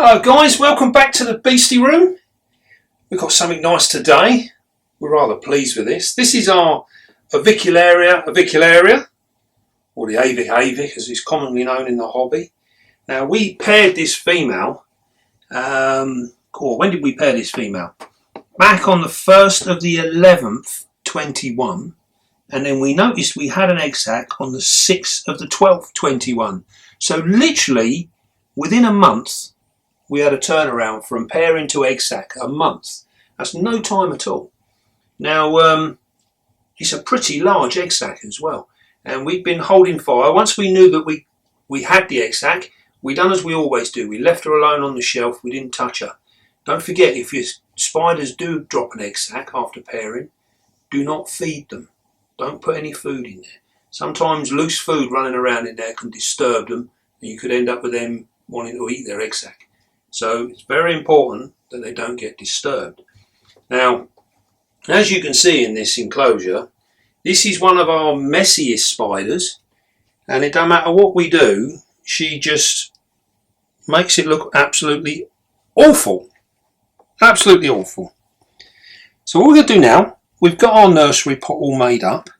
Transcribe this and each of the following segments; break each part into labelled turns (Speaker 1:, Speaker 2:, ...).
Speaker 1: Hello guys, welcome back to the Beastie Room. We've got something nice today. We're rather pleased with this. This is our Avicularia, or the Avic as it's commonly known in the hobby. Now we paired this female, when did we pair this female? Back on the 1st of the 11th, 21. And then we noticed we had an egg sac on the 6th of the 12th, 21. So literally within a month, we had a turnaround from pairing to egg sac, a month. That's no time at all. Now, it's a pretty large egg sac as well. And we've been holding fire. Once we knew that we had the egg sac, we done as we always do. We left her alone on the shelf. We didn't touch her. Don't forget, if your spiders do drop an egg sac after pairing, do not feed them. Don't put any food in there. Sometimes loose food running around in there can disturb them, and you could end up with them wanting to eat their egg sac. So it's very important that they don't get disturbed. Now, as you can see in this enclosure, this is one of our messiest spiders, and it don't matter what we do, she just makes it look absolutely awful. Absolutely awful. So what we're going to do now, we've got our nursery pot all made up.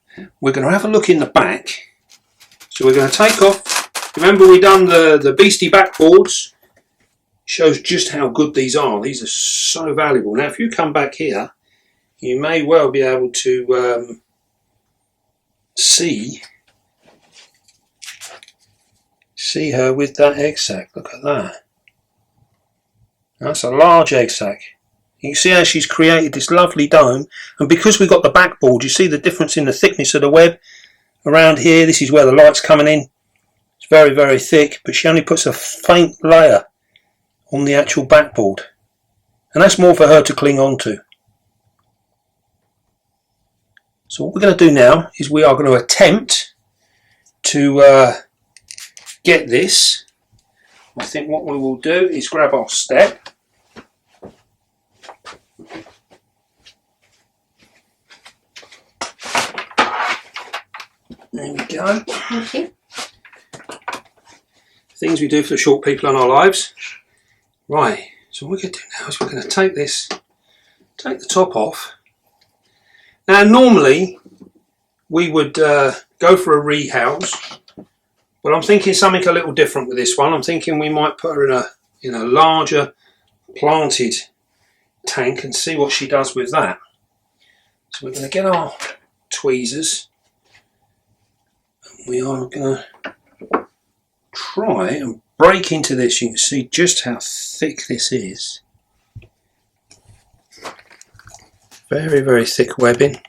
Speaker 1: We're going to have a look in the back. So we're going to take off, remember we done the Beastie backboards. Shows just how good these are. These are so valuable. Now if you come back here, you may well be able to see her with that egg sac. Look at that. That's a large egg sac. You can see how she's created this lovely dome, and because we've got the backboard, you see the difference in the thickness of the web around here. This is where the light's coming in. It's very, very thick, but she only puts a faint layer on the actual backboard, and that's more for her to cling on to. So what we're going to do now is we are going to attempt to get this. I think what we will do is grab our step. There we go.
Speaker 2: Thank you.
Speaker 1: Things we do for the short people in our lives. Right, so what we're going to do now is we're going to take the top off. Now normally we would go for a rehouse, but I'm thinking something a little different with this one. I'm thinking we might put her in a larger planted tank and see what she does with that. So we're going to get our tweezers. We are going to try and break into this. You can see just how thick this is. Very, very thick webbing.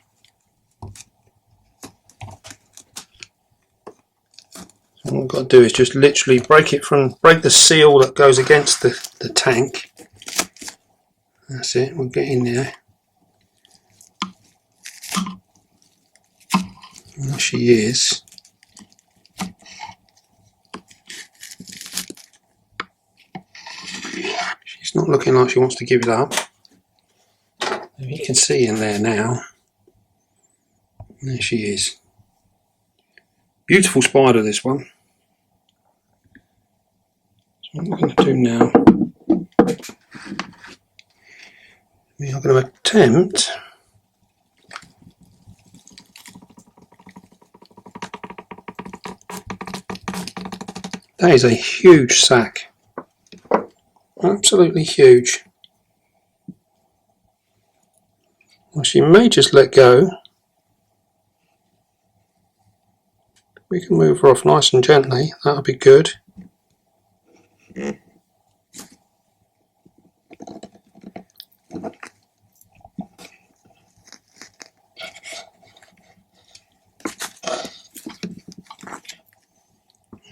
Speaker 1: So what we've got to do is just literally break the seal that goes against the tank. That's it, we'll get in there. There she is. She's not looking like she wants to give it up. You can see in there now. There she is. Beautiful spider, this one. So what we're going to do now, we are going to attempt that is a huge sac. Absolutely huge. Well, she may just let go. We can move her off nice and gently, that'll be good. It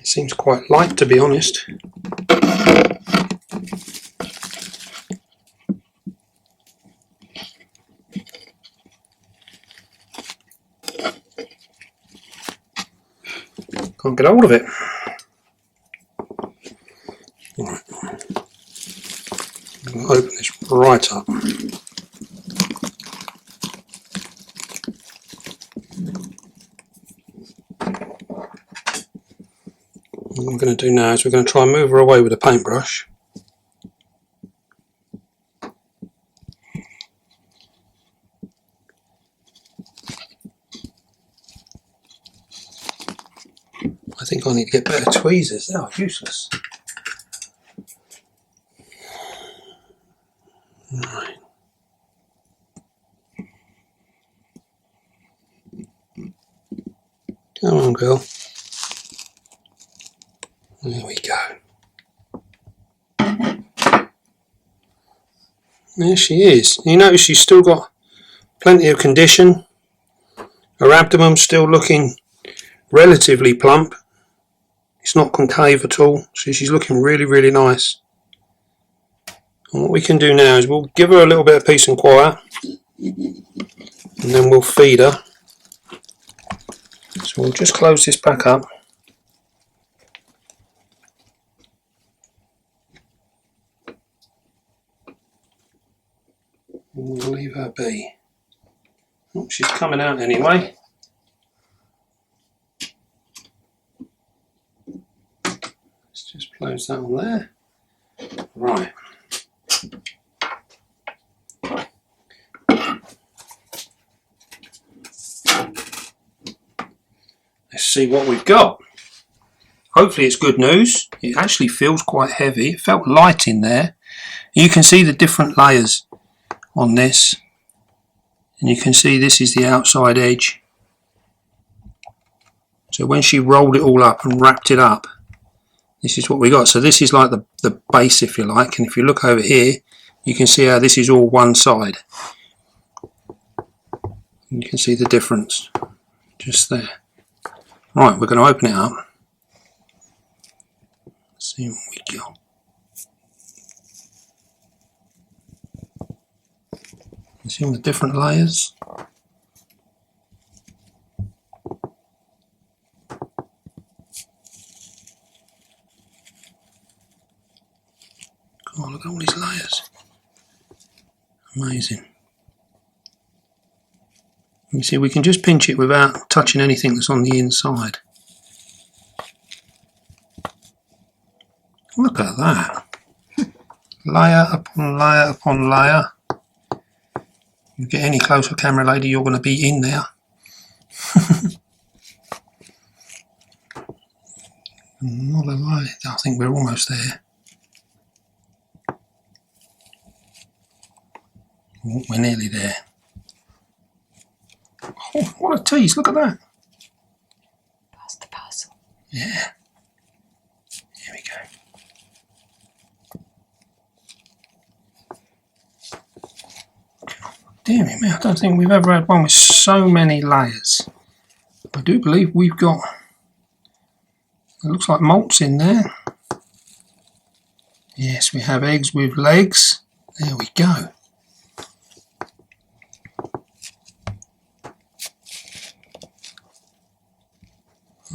Speaker 1: seems quite light, to be honest. Can't get hold of it. Right. I'm going to open this right up. What I'm going to do now is we're going to try and move her away with a paintbrush. I think I need to get better tweezers. They are useless. Right. Come on, girl. There we go. There she is. You notice she's still got plenty of condition. Her abdomen's still looking relatively plump. It's not concave at all, so she's looking really, really nice. And what we can do now is we'll give her a little bit of peace and quiet, and then we'll feed her. So we'll just close this back up. And we'll leave her be. Oh, she's coming out anyway. Let's just close that on there. Right. Let's see what we've got. Hopefully it's good news. It actually feels quite heavy. It felt light in there. You can see the different layers on this, and you can see this is the outside edge. So when she rolled it all up and wrapped it up, this is what we got. So this is like the base, if you like, and if you look over here you can see how this is all one side. And you can see the difference just there. Right, we're going to open it up. Let's see what we got. See all the different layers. Oh, look at all these layers. Amazing. You see, we can just pinch it without touching anything that's on the inside. Look at that. Layer upon layer upon layer. You get any closer, camera lady, you're going to be in there. Another layer. I think we're almost there. Oh, we're nearly there. Oh, what a tease, look at that.
Speaker 2: That's the puzzle.
Speaker 1: Yeah. Here we go. Dear me, I don't think we've ever had one with so many layers. I do believe we've got, it looks like molts in there. Yes, we have eggs with legs. There we go.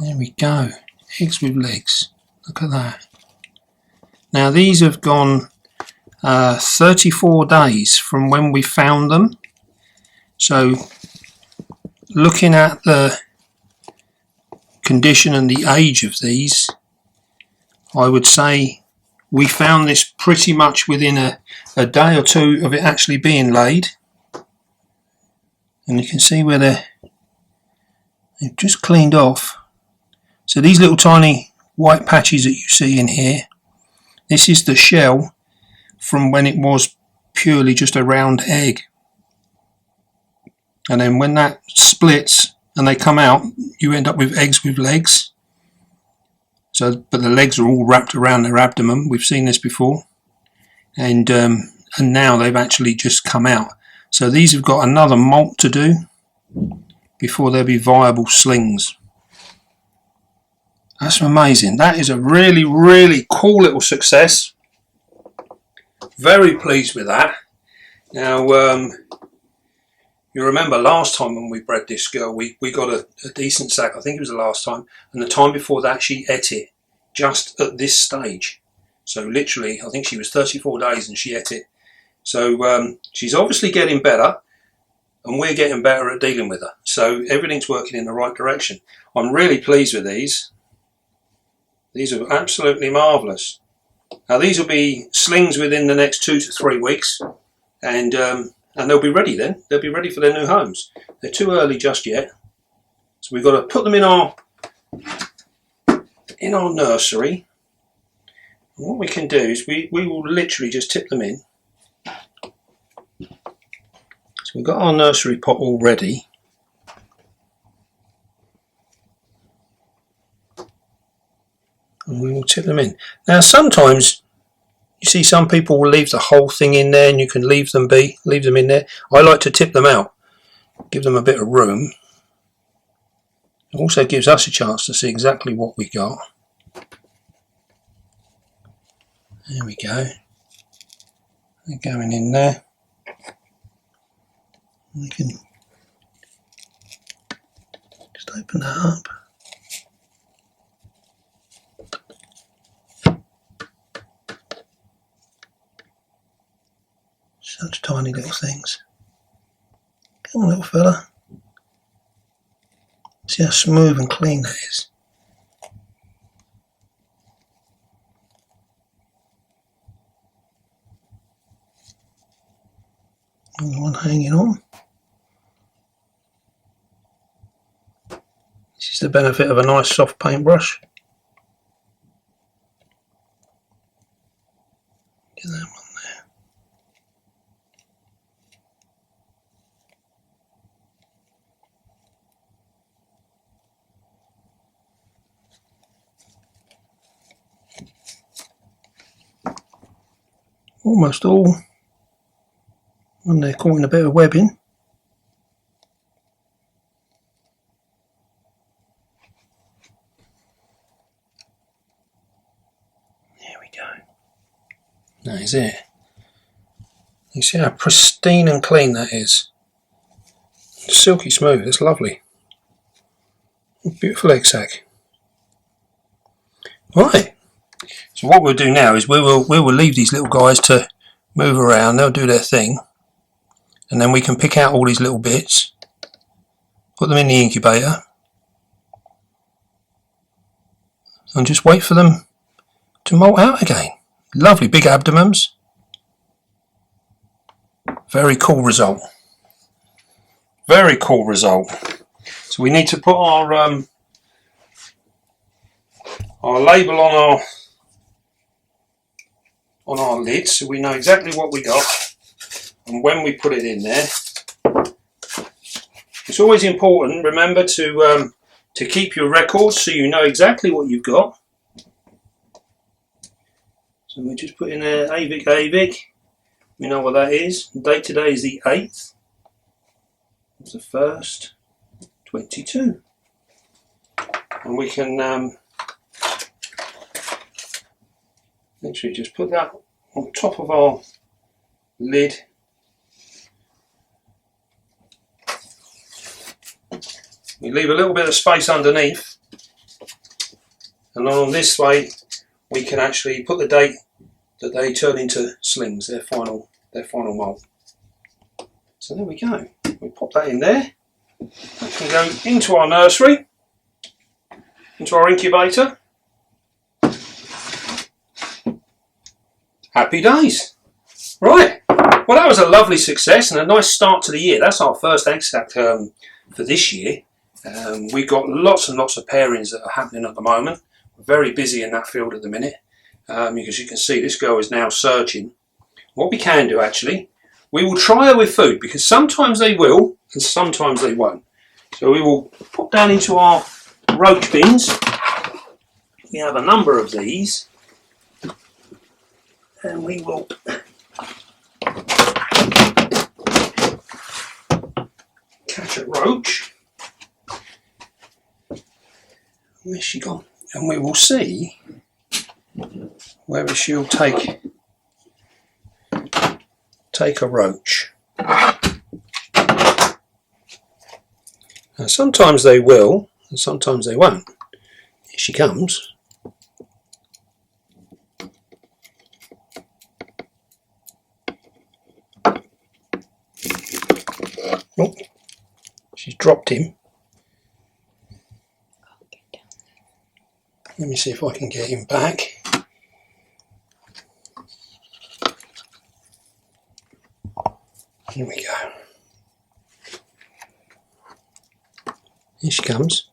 Speaker 1: There we go, eggs with legs. Look at that. Now these have gone 34 days from when we found them. So looking at the condition and the age of these, I would say we found this pretty much within a day or two of it actually being laid. And you can see where they've just cleaned off. So these little tiny white patches that you see in here, this is the shell from when it was purely just a round egg. And then when that splits and they come out, you end up with eggs with legs. So, but the legs are all wrapped around their abdomen. We've seen this before. And now they've actually just come out. So these have got another molt to do before they'll be viable slings. That's amazing. That is a really, really cool little success. Very pleased with that. Now, you remember last time when we bred this girl, we got a decent sack. I think it was the last time. And the time before that, she ate it just at this stage. So literally, I think she was 34 days and she ate it. So she's obviously getting better. And we're getting better at dealing with her. So everything's working in the right direction. I'm really pleased with these. These are absolutely marvellous. Now these will be slings within the next 2 to 3 weeks, and they'll be ready then. They'll be ready for their new homes. They're too early just yet, so we've got to put them in our in our nursery. And what we can do is we will literally just tip them in. So we've got our nursery pot all ready. And we will tip them in. Now sometimes you see some people will leave the whole thing in there and you can leave them in there. I like to tip them out, give them a bit of room. It also gives us a chance to see exactly what we got. There we go. They're going in there. We can just open that up. Such tiny little things. Come on, little fella. See how smooth and clean that is. Another one hanging on. This is the benefit of a nice soft paintbrush. Get that one there. Almost all. And they're caught in a bit of webbing. There we go. That is it. You see how pristine and clean that is. Silky smooth, it's lovely. Beautiful egg sac. Right. So what we'll do now is we will leave these little guys to move around. They'll do their thing. And then we can pick out all these little bits, put them in the incubator, and just wait for them to molt out again. Lovely big abdomens. Very cool result. Very cool result. So we need to put our label on our lid so we know exactly what we got. And when we put it in there, it's always important, remember, to keep your records so you know exactly what you've got. So we just put in there Avic. We know what that is. The date today is the 8th of the 1st, 22. And we can literally just put that on top of our lid. We leave a little bit of space underneath, and on this way we can actually put the date that they turn into slings, their final moult. So there we go. We pop that in there. We can go into our nursery, into our incubator. Happy days. Right. Well, that was a lovely success and a nice start to the year. That's our first egg sac for this year. We've got lots and lots of pairings that are happening at the moment. We're very busy in that field at the minute, because you can see this girl is now searching. What we can do actually, we will try her with food, because sometimes they will and sometimes they won't. So we will put down into our roach bins. We have a number of these, and we will catch a roach. Where's she gone? And we will see whether she'll take a roach. Now sometimes they will and sometimes they won't. Here she comes. Oh, she's dropped him. Let me see if I can get him back. Here we go. Here she comes.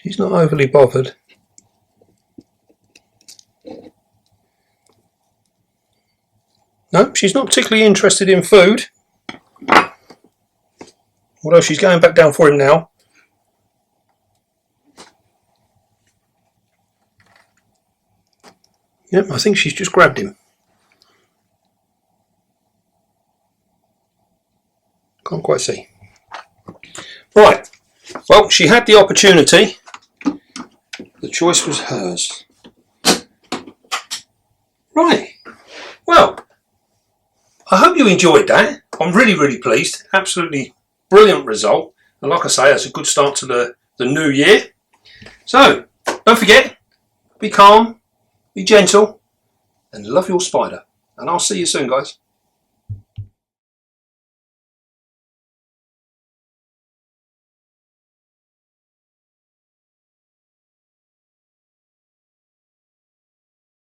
Speaker 1: She's not overly bothered. No, she's not particularly interested in food. Although she's going back down for him now. Yep, I think she's just grabbed him. Can't quite see. Right, well, she had the opportunity. The choice was hers. Right, well, I hope you enjoyed that. I'm really, really pleased. Absolutely brilliant result. And like I say, it's a good start to the new year. So, don't forget, be calm, be gentle, and love your spider. And I'll see you soon, guys.